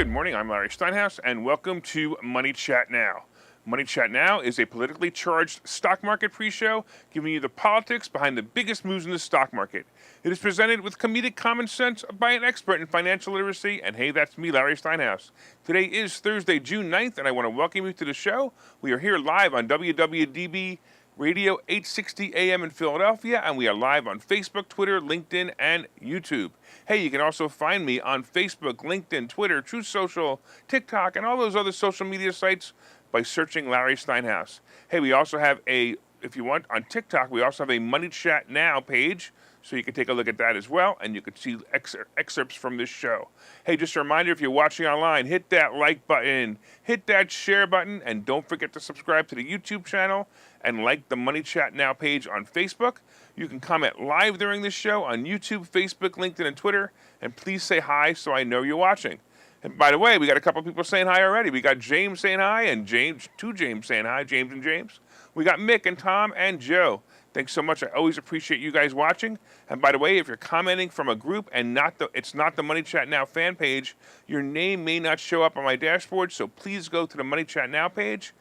morning. I'm Larry Steinhouse, and welcome to Money Chat Now. Money Chat Now is a politically charged stock market pre-show giving you the politics behind the biggest moves in the stock market. It is presented with comedic common sense by an expert in financial literacy, and hey, that's me, Larry Steinhouse. Today is Thursday, June 9th, and I want to welcome you to the show. We are here live on WWDB Radio 860 AM in Philadelphia, and we are live on Facebook, Twitter, LinkedIn, and YouTube. Hey, you can also find me on Facebook, LinkedIn, Twitter, Truth Social, TikTok, and all those other social media sites by searching Larry Steinhouse. Hey, we also have if you want, on TikTok, we also have a Money Chat Now page, so you can take a look at that as well, and you can see excerpts from this show. Hey, just a reminder, if you're watching online, hit that like button, hit that share button, and don't forget to subscribe to the YouTube channel and like the Money Chat Now page on Facebook. You can comment live during this show on YouTube, Facebook, LinkedIn, and Twitter, and please say hi so I know you're watching. And by the way, we got a couple people saying hi already. We got James saying hi, and two James saying hi, James and James. We got Mick and Tom and Joe. Thanks so much. I always appreciate you guys watching. And by the way, if you're commenting from a group and it's not the Money Chat Now fan page, your name may not show up on my dashboard, so please go to the Money Chat Now page,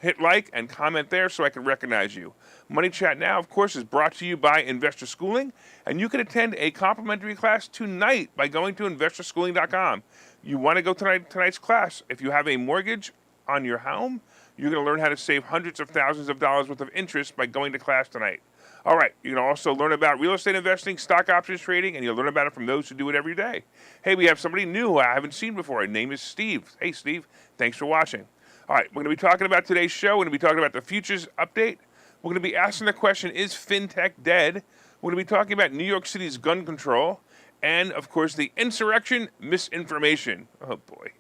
hit like, and comment there so I can recognize you. Money Chat Now, of course, is brought to you by Investor Schooling, and you can attend a complimentary class tonight by going to investorschooling.com. You want to go to tonight's class. If you have a mortgage on your home, you're going to learn how to save hundreds of thousands of dollars worth of interest by going to class tonight. All right, you can also learn about real estate investing, stock options trading, and you'll learn about it from those who do it every day. Hey, we have somebody new who I haven't seen before. His name is Steve. Hey, Steve, thanks for watching. All right, we're going to be talking about today's show. We're going to be talking about the futures update. We're going to be asking the question, is Fintech dead? We're going to be talking about New York City's gun control and, of course, the Insurrection Misinformation. Oh, boy.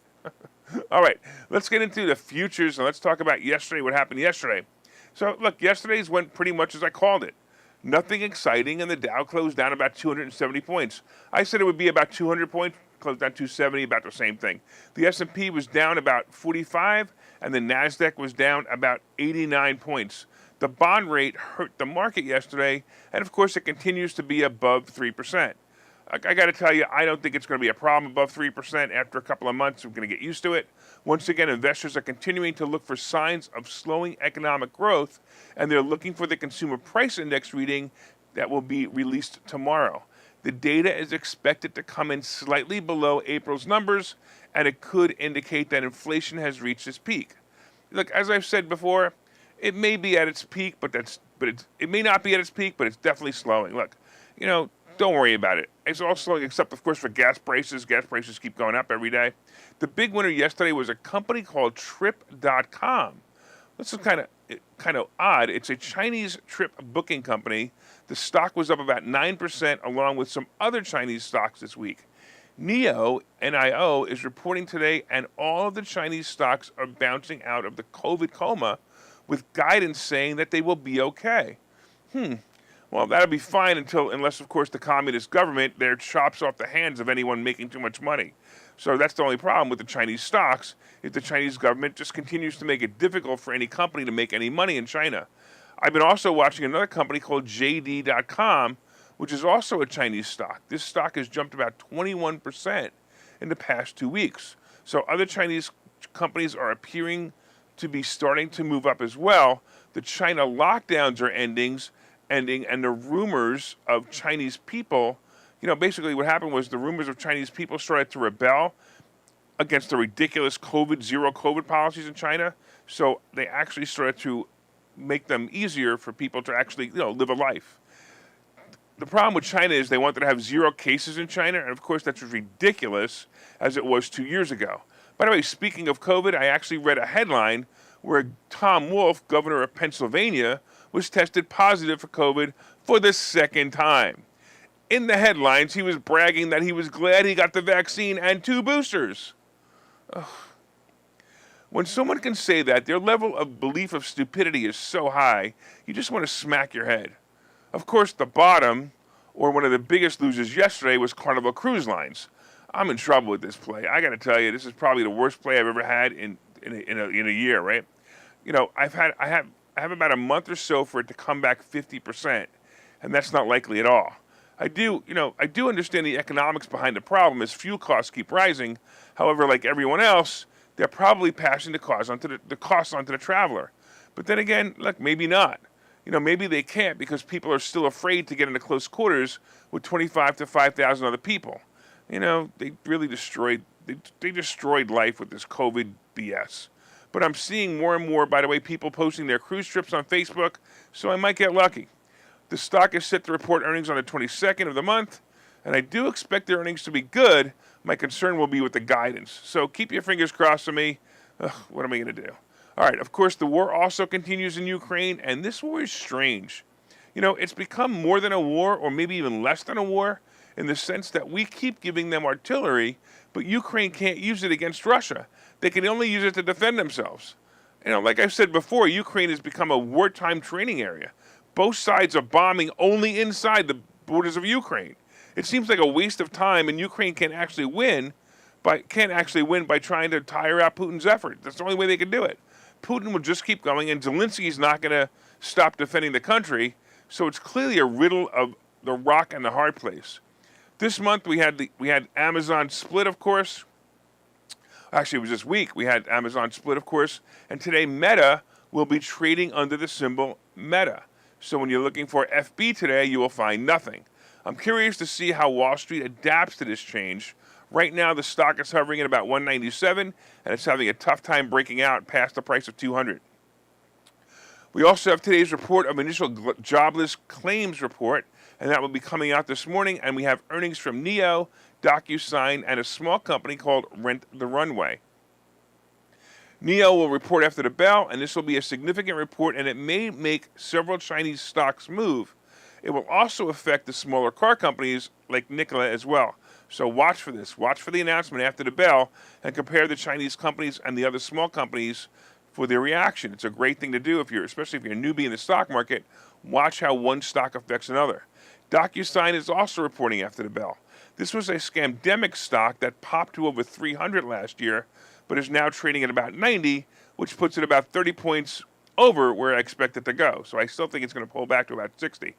All right, let's get into the futures, and let's talk about yesterday, what happened yesterday. So, look, yesterday's went pretty much as I called it. Nothing exciting, and the Dow closed down about 270 points. I said it would be about 200 points, closed down 270, about the same thing. The S&P was down about 45, and the NASDAQ was down about 89 points. The bond rate hurt the market yesterday, and of course it continues to be above 3%. I got to tell you, I don't think it's going to be a problem above 3%. After a couple of months, we're going to get used to it. Once again, investors are continuing to look for signs of slowing economic growth, and they're looking for the consumer price index reading that will be released tomorrow. The data is expected to come in slightly below April's numbers, and it could indicate that inflation has reached its peak. Look, as I've said before, it may be at its peak, it may not be at its peak, but it's definitely slowing. Look, don't worry about it. It's all slowing, except, of course, for gas prices. Gas prices keep going up every day. The big winner yesterday was a company called Trip.com. This is kind of odd. It's a Chinese trip booking company. The stock was up about 9%, along with some other Chinese stocks this week. NIO, is reporting today, and all of the Chinese stocks are bouncing out of the COVID coma, with guidance saying that they will be okay. Well, that'll be fine unless, of course, the communist government there chops off the hands of anyone making too much money. So that's the only problem with the Chinese stocks, if the Chinese government just continues to make it difficult for any company to make any money in China. I've been also watching another company called JD.com, which is also a Chinese stock. This stock has jumped about 21% in the past 2 weeks. So other Chinese companies are appearing to be starting to move up as well. The China lockdowns are ending, and the rumors of Chinese people, basically what happened was the rumors of Chinese people started to rebel against the ridiculous zero COVID policies in China. So they actually started to make them easier for people to actually, live a life. The problem with China is they wanted to have 0 cases in China, and of course that's as ridiculous as it was 2 years ago. By the way, speaking of COVID, I actually read a headline where Tom Wolf, governor of Pennsylvania, was tested positive for COVID for the second time. In the headlines, he was bragging that he was glad he got the vaccine and 2 boosters. Ugh. When someone can say that, their level of belief of stupidity is so high, you just want to smack your head. Of course, the bottom, or one of the biggest losers yesterday, was Carnival Cruise Lines. I'm in trouble with this play. I got to tell you, this is probably the worst play I've ever had in a year, right? I have about a month or so for it to come back 50%, and that's not likely at all. I do understand the economics behind the problem as fuel costs keep rising. However, like everyone else, they're probably passing the cost onto the traveler. But then again, look, maybe not. Maybe they can't because people are still afraid to get into close quarters with 25 to 5,000 other people. They really destroyed life with this COVID BS. But I'm seeing more and more, by the way, people posting their cruise trips on Facebook, so I might get lucky. The stock is set to report earnings on the 22nd of the month, and I do expect their earnings to be good. My concern will be with the guidance. So keep your fingers crossed for me. What am I going to do? All right, of course, the war also continues in Ukraine, and this war is strange. It's become more than a war, or maybe even less than a war, in the sense that we keep giving them artillery, but Ukraine can't use it against Russia. They can only use it to defend themselves. Like I've said before, Ukraine has become a wartime training area. Both sides are bombing only inside the borders of Ukraine. It seems like a waste of time, and Ukraine can't actually win by trying to tire out Putin's effort. That's the only way they can do it. Putin will just keep going, and Zelensky's not going to stop defending the country. So it's clearly a riddle of the rock and the hard place. This month we had Amazon split, of course. Actually, it was this week we had Amazon split, of course. And today Meta will be trading under the symbol Meta. So when you're looking for FB today, you will find nothing. I'm curious to see how Wall Street adapts to this change. Right now, the stock is hovering at about 197, and it's having a tough time breaking out past the price of 200. We also have today's report of initial jobless claims report, and that will be coming out this morning. And we have earnings from Neo, DocuSign, and a small company called Rent the Runway. Neo will report after the bell, and this will be a significant report, and it may make several Chinese stocks move. It will also affect the smaller car companies like Nikola as well. So watch for this. Watch for the announcement after the bell and compare the Chinese companies and the other small companies for their reaction. It's a great thing to do especially if you're a newbie in the stock market. Watch how one stock affects another. DocuSign is also reporting after the bell. This was a scamdemic stock that popped to over 300 last year, but is now trading at about 90, which puts it about 30 points over where I expect it to go. So I still think it's going to pull back to about 60.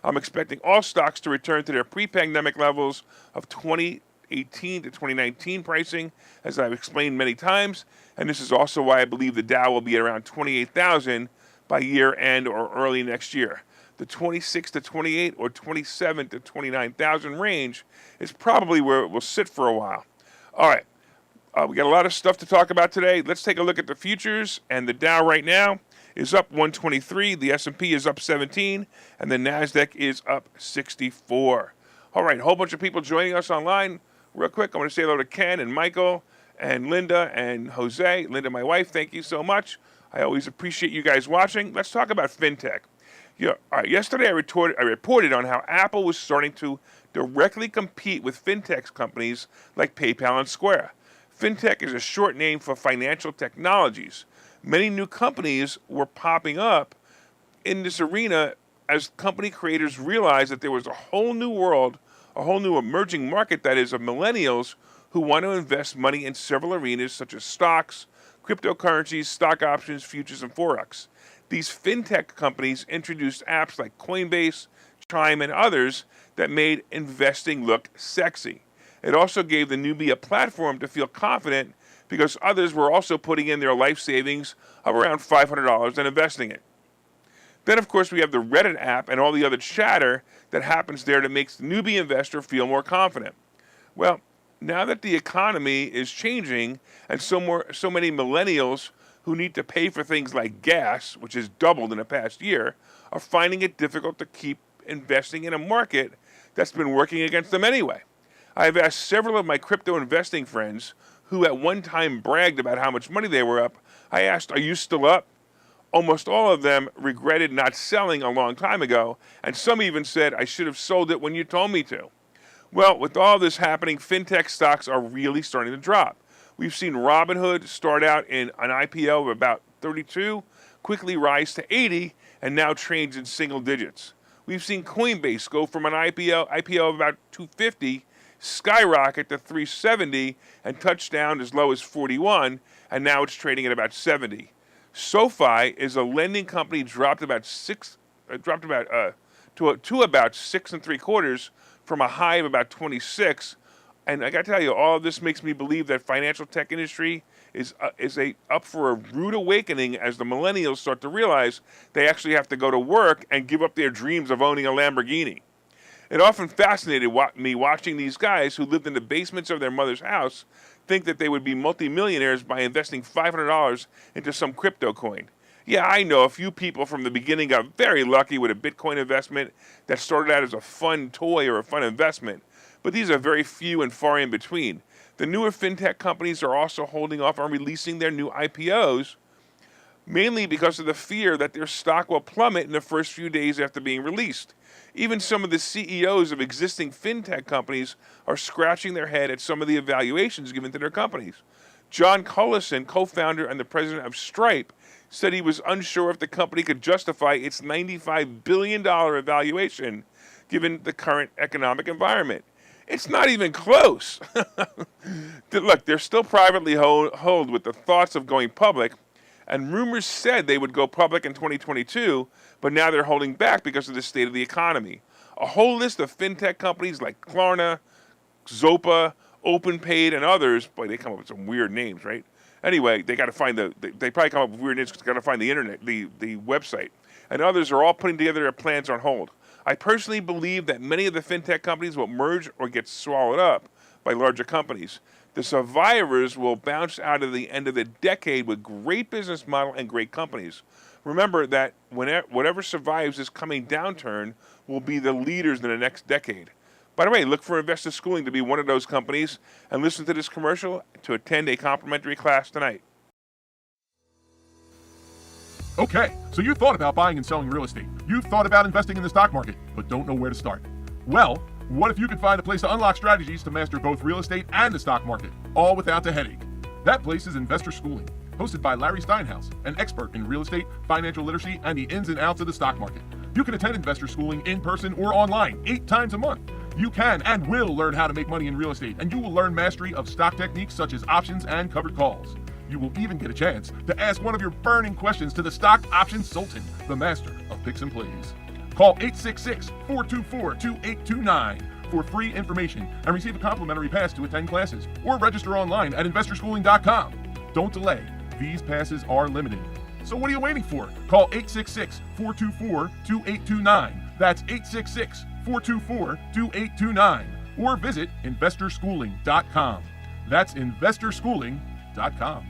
I'm expecting all stocks to return to their pre-pandemic levels of 2018 to 2019 pricing, as I've explained many times. And this is also why I believe the Dow will be at around 28,000 by year end or early next year. The 26 to 28 or 27 to 29,000 range is probably where it will sit for a while. All right. We got a lot of stuff to talk about today. Let's take a look at the futures, and the Dow right now is up 123, the S&P is up 17, and the NASDAQ is up 64. All right, a whole bunch of people joining us online. Real quick, I want to say hello to Ken and Michael and Linda and Jose. Linda, my wife, thank you so much. I always appreciate you guys watching. Let's talk about fintech. All right, yesterday I reported on how Apple was starting to directly compete with fintech companies like PayPal and Square. Fintech is a short name for financial technologies. Many new companies were popping up in this arena as company creators realized that there was a whole new world, a whole new emerging market, that is, of millennials who want to invest money in several arenas such as stocks, cryptocurrencies, stock options, futures, and forex. These fintech companies introduced apps like Coinbase, Chime, and others that made investing look sexy. It also gave the newbie a platform to feel confident because others were also putting in their life savings of around $500 and investing it. Then, of course, we have the Reddit app and all the other chatter that happens there that makes the newbie investor feel more confident. Well, now that the economy is changing and so many millennials who need to pay for things like gas, which has doubled in the past year, are finding it difficult to keep investing in a market that's been working against them anyway. I've asked several of my crypto investing friends who at one time bragged about how much money they were up. I asked, are you still up? Almost all of them regretted not selling a long time ago, and some even said, I should have sold it when you told me to. Well, with all this happening, fintech stocks are really starting to drop. We've seen Robinhood start out in an IPO of about 32, quickly rise to 80, and now trades in single digits. We've seen Coinbase go from an IPO of about 250, skyrocket to 370, and touch down as low as 41, and now it's trading at about 70. SoFi is a lending company, dropped about to about 6.75 from a high of about 26. And I got to tell you, all of this makes me believe that financial tech industry is up for a rude awakening as the millennials start to realize they actually have to go to work and give up their dreams of owning a Lamborghini. It often fascinated me watching these guys who lived in the basements of their mother's house think that they would be multimillionaires by investing $500 into some crypto coin. Yeah, I know a few people from the beginning got very lucky with a Bitcoin investment that started out as a fun toy or a fun investment, but these are very few and far in between. The newer fintech companies are also holding off on releasing their new IPOs, mainly because of the fear that their stock will plummet in the first few days after being released. Even some of the CEOs of existing fintech companies are scratching their head at some of the evaluations given to their companies. John Cullison, co-founder and the president of Stripe, said he was unsure if the company could justify its $95 billion evaluation given the current economic environment. It's not even close. Look, they're still privately held with the thoughts of going public, and rumors said they would go public in 2022, but now they're holding back because of the state of the economy. A whole list of fintech companies like Klarna, Zopa, OpenPaid, and others, boy, they come up with some weird names, right? Anyway, they got to find they probably come up with weird names because they got to find the internet, the website. And others are all putting together their plans on hold. I personally believe that many of the fintech companies will merge or get swallowed up by larger companies. The survivors will bounce out of the end of the decade with great business model and great companies. Remember that whatever survives this coming downturn will be the leaders in the next decade. By the way, look for Investor Schooling to be one of those companies and listen to this commercial to attend a complimentary class tonight. Okay, so you thought about buying and selling real estate. You've thought about investing in the stock market, but don't know where to start. Well, what if you could find a place to unlock strategies to master both real estate and the stock market, all without the headache? That place is Investor Schooling, hosted by Larry Steinhouse, an expert in real estate, financial literacy, and the ins and outs of the stock market. You can attend Investor Schooling in person or online 8 times a month. You can and will learn how to make money in real estate, and you will learn mastery of stock techniques such as options and covered calls. You will even get a chance to ask one of your burning questions to the stock options sultan, the master of picks and plays. Call 866-424-2829 for free information and receive a complimentary pass to attend classes, or register online at investorschooling.com. Don't delay. These passes are limited. So what are you waiting for? Call 866-424-2829. That's 866-424-2829. Or visit investorschooling.com. That's investorschooling.com.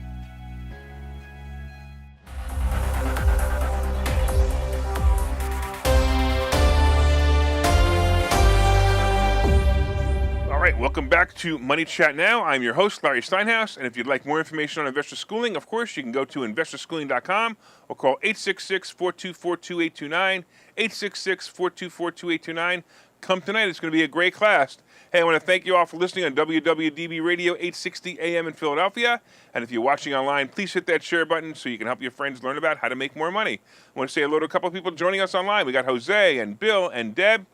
All right, welcome back to Money Chat Now. I'm your host, Larry Steinhouse, and if you'd like more information on investor schooling, of course, you can go to investorschooling.com or call 866-424-2829, 866-424-2829. Come tonight. It's going to be a great class. Hey, I want to thank you all for listening on WWDB Radio 860 AM in Philadelphia. And if you're watching online, please hit that share button so you can help your friends learn about how to make more money. I want to say hello to a couple of people joining us online. We got Jose and Bill and Deb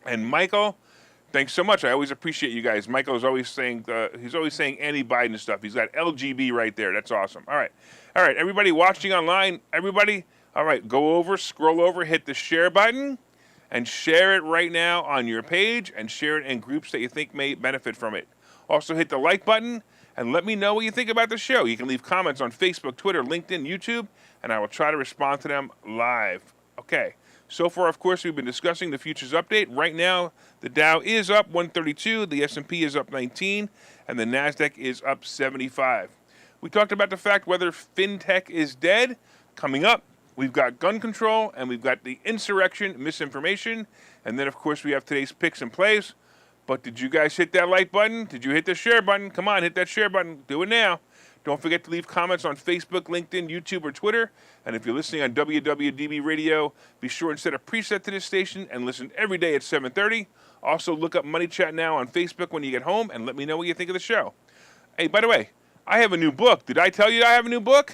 and Michael. Thanks so much. I always appreciate you guys. Michael is always saying, anti-Biden stuff. He's got LGB right there. That's awesome. All right. Everybody watching online, all right, go over, scroll over, hit the share button, and share it right now on your page, and share it in groups that you think may benefit from it. Also, hit the like button, and let me know what you think about the show. You can leave comments on Facebook, Twitter, LinkedIn, YouTube, and I will try to respond to them live. Okay. So far, of course, we've been discussing the futures update. Right now, the Dow is up 132, the S&P is up 19, and the NASDAQ is up 75. We talked about the fact whether Fintech is dead. Coming up, we've got gun control, and we've got the insurrection misinformation, and then, of course, we have today's picks and plays. But did you guys hit that like button? Did you hit the share button? Come on, hit that share button. Do it now. Don't forget to leave comments on Facebook, LinkedIn, YouTube, or Twitter. And if you're listening on WWDB Radio, be sure and set a preset to this station and listen every day at 7:30. Also, look up Money Chat Now on Facebook when you get home and let me know what you think of the show. Hey, by the way, I have a new book. Did I tell you I have a new book?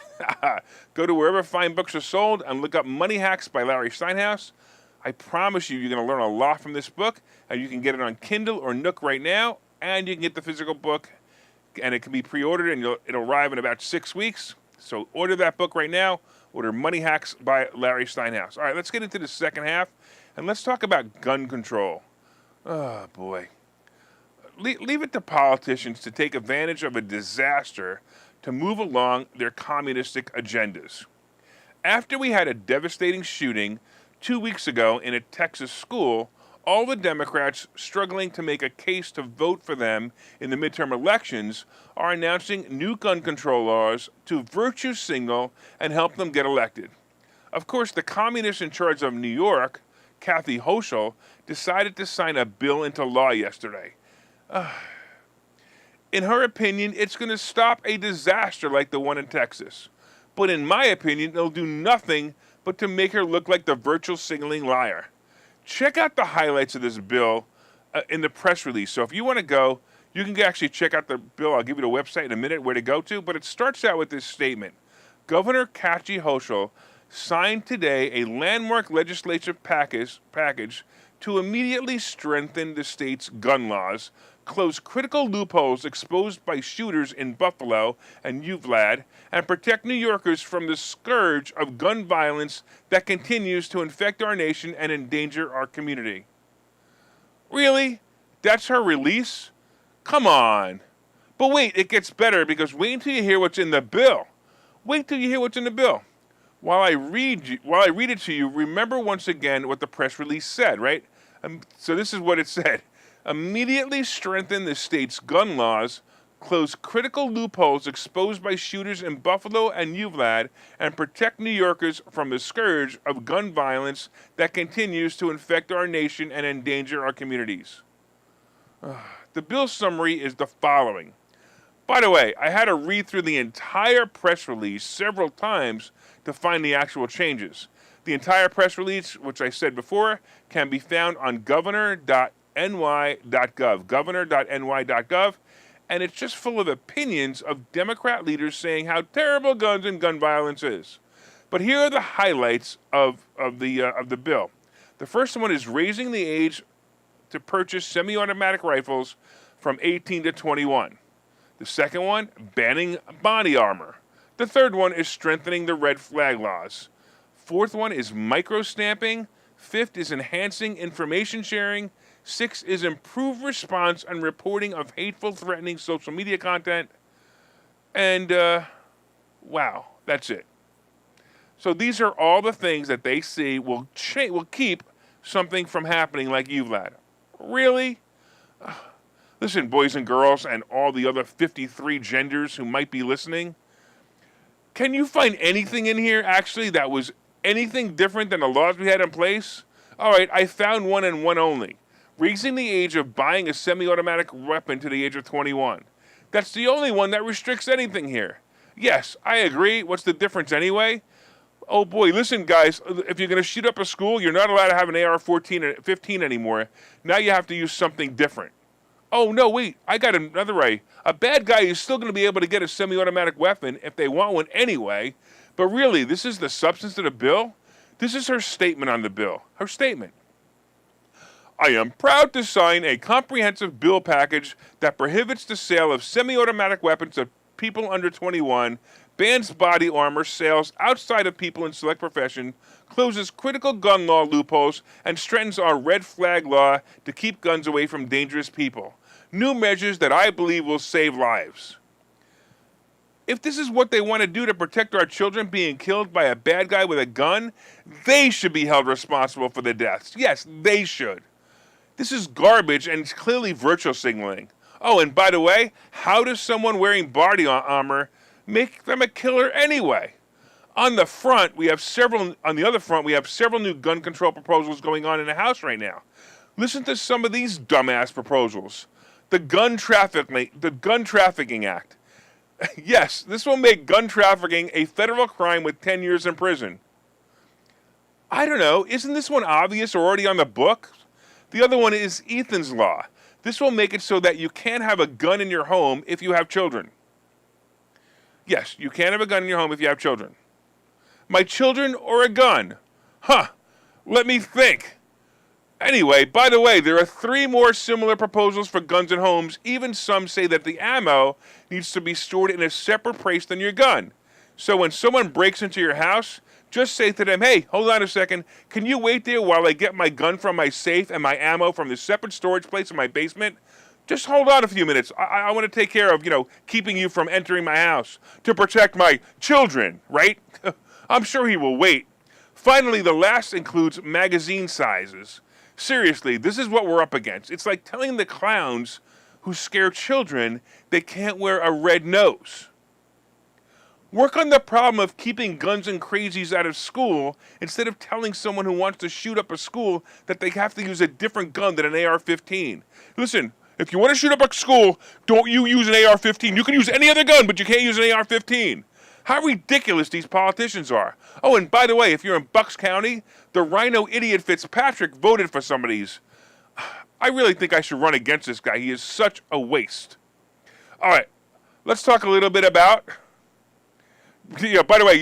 Go to wherever fine books are sold and look up Money Hacks by Larry Steinhouse. I promise you're going to learn a lot from this book, and you can get it on Kindle or Nook right now, and you can get the physical book, and it can be pre-ordered, and it'll arrive in about 6 weeks. So order that book right now. Order Money Hacks by Larry Steinhouse. All right, let's get into the second half, and let's talk about gun control. Oh, boy. Leave it to politicians to take advantage of a disaster to move along their communistic agendas. After we had a devastating shooting 2 weeks ago in a Texas school, all the Democrats struggling to make a case to vote for them in the midterm elections are announcing new gun control laws to virtue signal and help them get elected. Of course, the communist in charge of New York, Kathy Hochul, decided to sign a bill into law yesterday. In her opinion, it's going to stop a disaster like the one in Texas. But in my opinion, it'll do nothing but to make her look like the virtual signaling liar. Check out the highlights of this bill in the press release. So if you want to go, you can actually check out the bill. I'll give you the website in a minute where to go to. But it starts out with this statement. Governor Kathy Hochul signed today a landmark legislative package to immediately strengthen the state's gun laws, close critical loopholes exposed by shooters in Buffalo and Uvalde, and protect New Yorkers from the scourge of gun violence that continues to infect our nation and endanger our community. Really? That's her release? Come on. But wait, it gets better, because wait until you hear what's in the bill. Wait till you hear what's in the bill. While I read it to you, remember once again what the press release said, right? So this is what it said. Immediately strengthen the state's gun laws, close critical loopholes exposed by shooters in Buffalo and Uvalde, and protect New Yorkers from the scourge of gun violence that continues to infect our nation and endanger our communities. The bill summary is the following. By the way, I had to read through the entire press release several times to find the actual changes. The entire press release, which I said before, can be found on governor.ny.gov, governor.ny.gov, and it's just full of opinions of Democrat leaders saying how terrible guns and gun violence is. But here are the highlights of the bill. The first one is raising the age to purchase semi-automatic rifles from 18 to 21. The second one, banning body armor. The third one is strengthening the red flag laws. Fourth one is micro-stamping. Fifth is enhancing information sharing. Sixth is improved response and reporting of hateful, threatening social media content. And, wow, that's it. So these are all the things that they see will keep something from happening like Uvalde. Really? Listen, boys and girls, and all the other 53 genders who might be listening, can you find anything in here, actually, that was anything different than the laws we had in place? All right, I found one and one only. Raising the age of buying a semi-automatic weapon to the age of 21. That's the only one that restricts anything here. Yes, I agree. What's the difference anyway? Oh boy, listen guys, if you're going to shoot up a school, you're not allowed to have an AR-14 or 15 anymore. Now you have to use something different. Oh no, wait, I got another way. A bad guy is still going to be able to get a semi-automatic weapon if they want one anyway. But really, this is the substance of the bill? This is her statement on the bill. Her statement. I am proud to sign a comprehensive bill package that prohibits the sale of semi-automatic weapons to people under 21, bans body armor sales outside of people in select profession, closes critical gun law loopholes, and strengthens our red flag law to keep guns away from dangerous people. New measures that I believe will save lives. If this is what they want to do to protect our children being killed by a bad guy with a gun, they should be held responsible for the deaths. Yes, they should. This is garbage, and it's clearly virtual signaling. Oh, and by the way, how does someone wearing body armor make them a killer anyway? On the other front, we have several new gun control proposals going on in the House right now. Listen to some of these dumbass proposals. The Gun Trafficking Act. Yes, this will make gun trafficking a federal crime with 10 years in prison. I don't know, isn't this one obvious or already on the books? The other one is Ethan's Law. This will make it so that you can't have a gun in your home if you have children. Yes, you can't have a gun in your home if you have children. My children or a gun? Huh, let me think. Anyway, by the way, there are 3 more similar proposals for guns in homes. Even some say that the ammo needs to be stored in a separate place than your gun. So when someone breaks into your house, just say to them, hey, hold on a second. Can you wait there while I get my gun from my safe and my ammo from the separate storage place in my basement? Just hold on a few minutes. I want to take care of, keeping you from entering my house to protect my children, right? I'm sure he will wait. Finally, the last includes magazine sizes. Seriously, this is what we're up against. It's like telling the clowns who scare children they can't wear a red nose. Work on the problem of keeping guns and crazies out of school instead of telling someone who wants to shoot up a school that they have to use a different gun than an AR-15. Listen, if you want to shoot up a school, don't you use an AR-15. You can use any other gun, but you can't use an AR-15. How ridiculous these politicians are. Oh, and by the way, if you're in Bucks County, the rhino idiot Fitzpatrick voted for some of these. I really think I should run against this guy. He is such a waste. All right, let's talk a little bit about... by the way,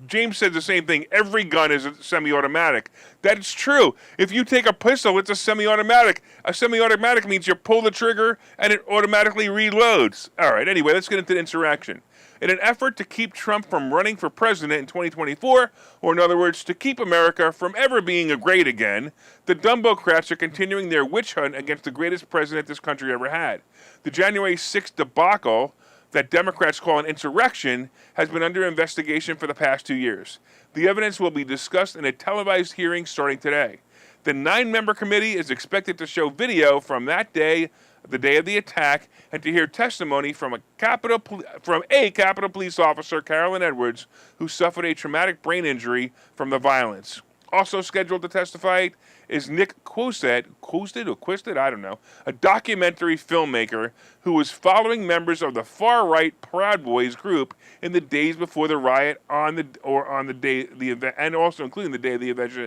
James said the same thing. Every gun is a semi-automatic. That's true. If you take a pistol, it's a semi-automatic. A semi-automatic means you pull the trigger and it automatically reloads. All right, anyway, let's get into the insurrection. In an effort to keep Trump from running for president in 2024, or in other words, to keep America from ever being great again, the Dumbocrats are continuing their witch hunt against the greatest president this country ever had. The January 6th debacle that Democrats call an insurrection has been under investigation for the past 2 years. The evidence will be discussed in a televised hearing starting today. The 9-member committee is expected to show video from that day, the day of the attack, and to hear testimony from a Capitol Police officer, Carolyn Edwards, who suffered a traumatic brain injury from the violence. Also scheduled to testify is Nick Quosted, I don't know, a documentary filmmaker who was following members of the far-right Proud Boys group in the days before the riot on the day of the event, and also including the day of the invasion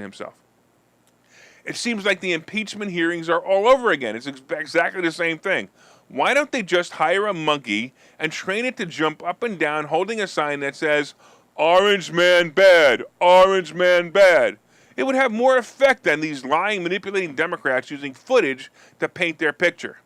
himself. It seems like the impeachment hearings are all over again. It's exactly the same thing. Why don't they just hire a monkey and train it to jump up and down holding a sign that says, Orange man bad, Orange man bad? It would have more effect than these lying, manipulating Democrats using footage to paint their picture.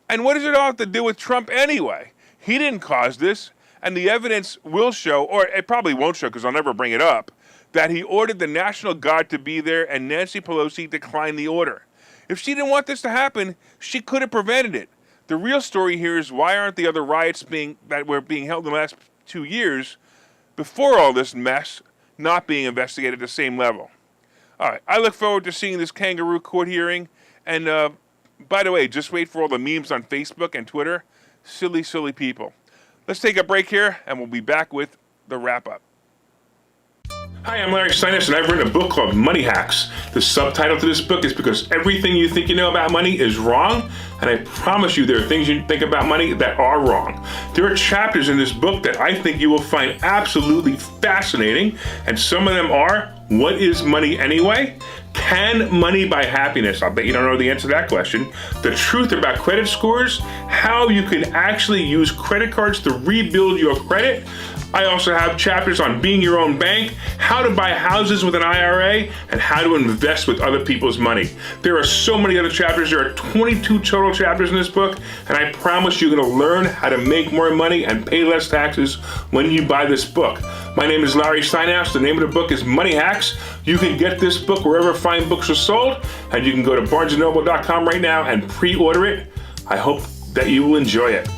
And what does it all have to do with Trump anyway? He didn't cause this, and the evidence will show, or it probably won't show because I'll never bring it up, that he ordered the National Guard to be there and Nancy Pelosi declined the order. If she didn't want this to happen, she could have prevented it. The real story here is why aren't the other riots that were being held in the last 2 years before all this mess not being investigated at the same level? All right, I look forward to seeing this kangaroo court hearing. And by the way, just wait for all the memes on Facebook and Twitter. Silly, silly people. Let's take a break here, and we'll be back with the wrap-up. Hi, I'm Larry Steinhouse, and I've written a book called Money Hacks. The subtitle to this book is because everything you think you know about money is wrong, and I promise you there are things you think about money that are wrong. There are chapters in this book that I think you will find absolutely fascinating, and some of them are, what is money anyway? Can money buy happiness? I'll bet you don't know the answer to that question. The truth about credit scores, how you can actually use credit cards to rebuild your credit. I also have chapters on being your own bank, how to buy houses with an IRA, and how to invest with other people's money. There are so many other chapters. There are 22 total chapters in this book, and I promise you're going to learn how to make more money and pay less taxes when you buy this book. My name is Larry Steinhouse. The name of the book is Money Hacks. You can get this book wherever fine books are sold, and you can go to barnesandnoble.com right now and pre-order it. I hope that you will enjoy it.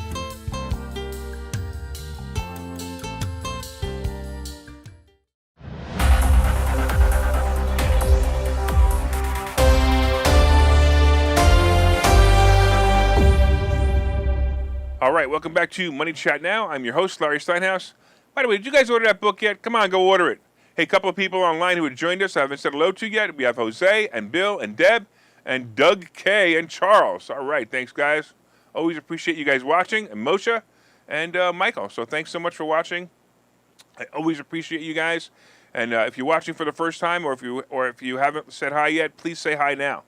All right, welcome back to Money Chat Now. I'm your host, Larry Steinhouse. By the way, did you guys order that book yet? Come on, go order it. Hey, a couple of people online who have joined us I haven't said hello to yet. We have Jose and Bill and Deb and Doug K and Charles. All right, thanks, guys. Always appreciate you guys watching. And Moshe and Michael. So thanks so much for watching. I always appreciate you guys. And if you're watching for the first time or if you haven't said hi yet, please say hi now.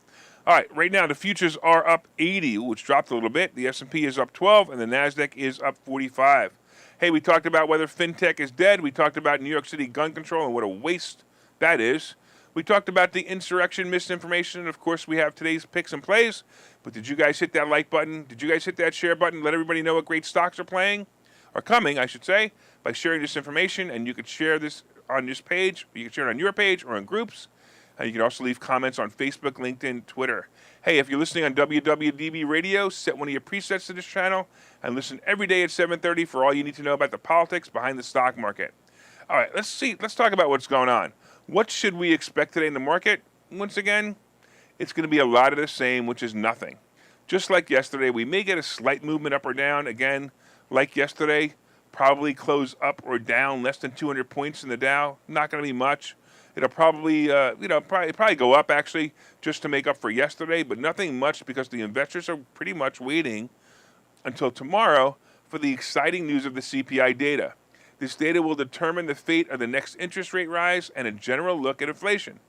All right, right now the futures are up 80, which dropped a little bit. The S&P is up 12, and the NASDAQ is up 45. Hey, we talked about whether Fintech is dead. We talked about New York City gun control and what a waste that is. We talked about the insurrection misinformation, and of course we have today's picks and plays. But did you guys hit that like button? Did you guys hit that share button? Let everybody know what great stocks are playing? are coming, I should say, by sharing this information. And you could share this on this page. You can share it on your page or in groups. You can also leave comments on Facebook, LinkedIn, Twitter. Hey, if you're listening on WWDB Radio, set one of your presets to this channel and listen every day at 7:30 for all you need to know about the politics behind the stock market. All right, let's talk about what's going on. What should we expect today in the market? Once again, it's going to be a lot of the same, which is nothing. Just like yesterday, we may get a slight movement up or down. Again, like yesterday, probably close up or down less than 200 points in the Dow. Not going to be much. It'll probably, probably go up actually just to make up for yesterday, but nothing much because the investors are pretty much waiting until tomorrow for the exciting news of the CPI data. This data will determine the fate of the next interest rate rise and a general look at inflation.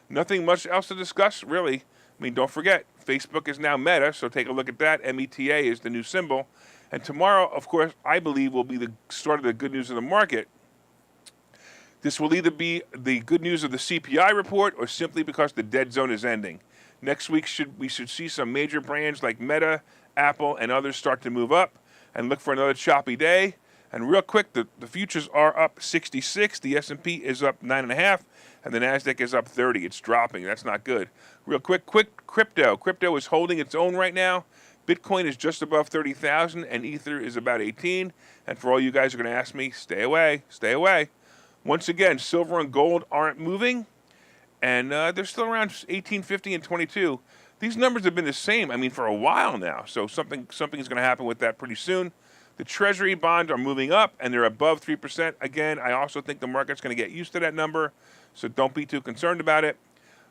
Nothing much else to discuss, really. I mean, don't forget, Facebook is now Meta, so take a look at that. META is the new symbol. And tomorrow, of course, I believe will be the start of the good news of the market. This will either be the good news of the CPI report or simply because the dead zone is ending. Next week, we should see some major brands like Meta, Apple, and others start to move up and look for another choppy day. And real quick, the futures are up 66, the S&P is up 9.5, and the NASDAQ is up 30. It's dropping. That's not good. Real quick, crypto. Crypto is holding its own right now. Bitcoin is just above 30,000, and Ether is about 18. And for all you guys who are going to ask me, stay away, stay away. Once again, silver and gold aren't moving, and they're still around 1850 and 22. These numbers have been the same, I mean, for a while now, so something is going to happen with that pretty soon. The Treasury bonds are moving up, and they're above 3%. Again, I also think the market's going to get used to that number, so don't be too concerned about it.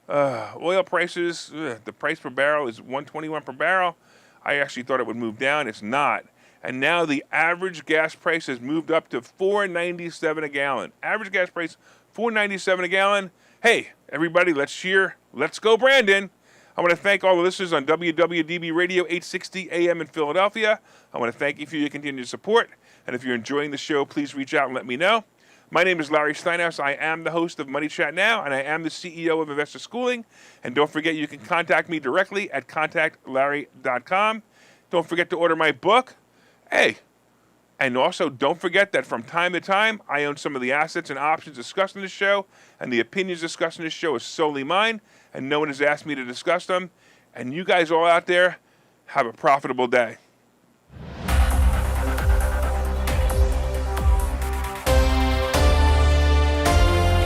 Oil prices, the price per barrel is $121 per barrel. I actually thought it would move down. It's not. And now the average gas price has moved up to $4.97 a gallon. Average gas price, $4.97 a gallon. Hey, everybody, let's cheer. Let's go, Brandon. I want to thank all the listeners on WWDB Radio 860 AM in Philadelphia. I want to thank you for your continued support. And if you're enjoying the show, please reach out and let me know. My name is Larry Steinhouse. I am the host of Money Chat Now, and I am the CEO of Investor Schooling. And don't forget, you can contact me directly at contactlarry.com. Don't forget to order my book. Hey, and also don't forget that from time to time, I own some of the assets and options discussed in this show, and the opinions discussed in this show is solely mine, and no one has asked me to discuss them. And you guys all out there, have a profitable day.